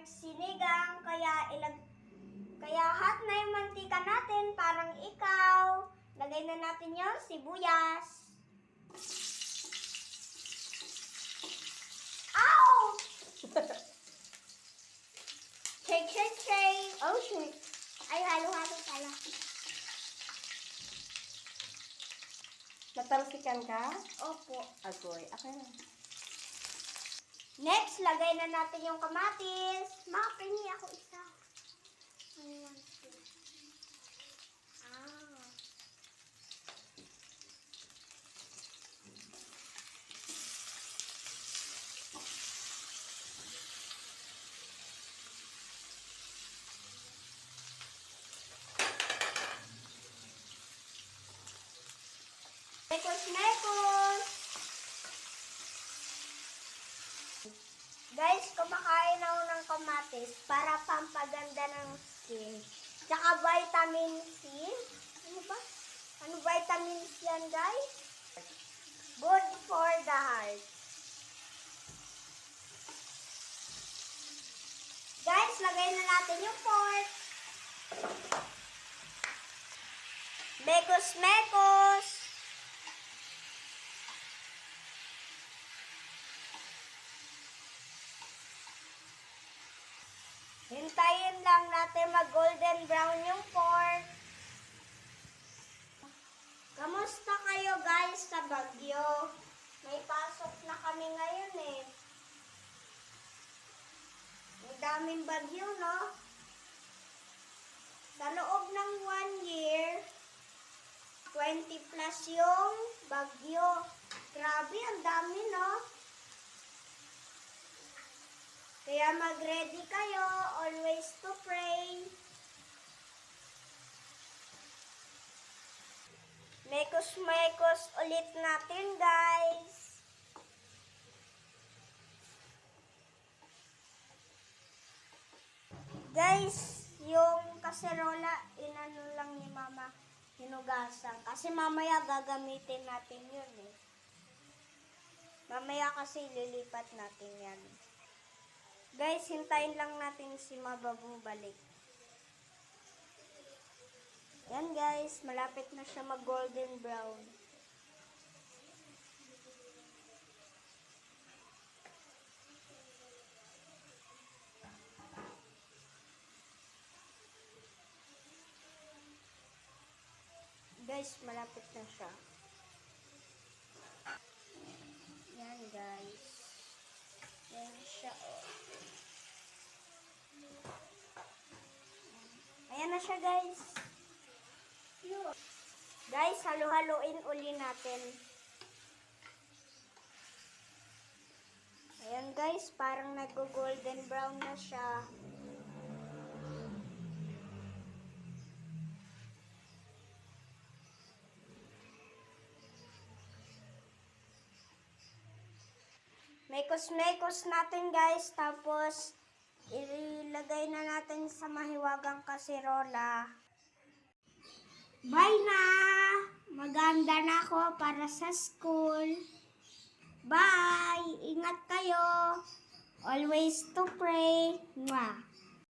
pork sinigang, kaya hot na yung mantika natin, parang ikaw. Lagay na natin yung sibuyas. Ow! Shake, shake, shake. Oh, shake. Ay, halo-halo pala. Natalsikan ka? Opo. Agoy. Okay na. Next, lagay na natin yung kamatis. Makapengi ako isa. Ayan. Ah. Mekos-mekos. Guys, kumakain ako ng kamatis para pampaganda ng skin. Tsaka vitamin C. Ano ba? Ano vitamins yan, guys? Good for the heart. Guys, lagay na natin yung pork. Mekos-mekos. Hintayin lang natin mag-golden brown yung pork. Kamusta kayo guys sa Baguio? May pasok na kami ngayon eh. Ang daming bagyo, no? Sa loob ng 1 year, 20 plus yung bagyo. Grabe, ang dami, no? Kaya mag-ready kayo, always to pray. Mekos-mekos ulit natin, guys. Guys, yung kaserola, inano lang ni Mama, hinugasan. Kasi mamaya gagamitin natin yun eh. Mamaya kasi lilipat natin yan. Guys, hintayin lang natin si Mama bumalik. Yan guys, malapit na siya mag-golden brown. Guys, malapit na siya. Yan guys. Yan siya. Ayan na siya guys. Guys, halo-haloin uli natin. Ayan guys, parang nag-golden brown na siya. Mekos-mekos natin guys, tapos ilagay na natin sa mahiwagang kaserola. Bye na! Maganda na ako para sa school. Bye! Ingat kayo! Always to pray. Mwah!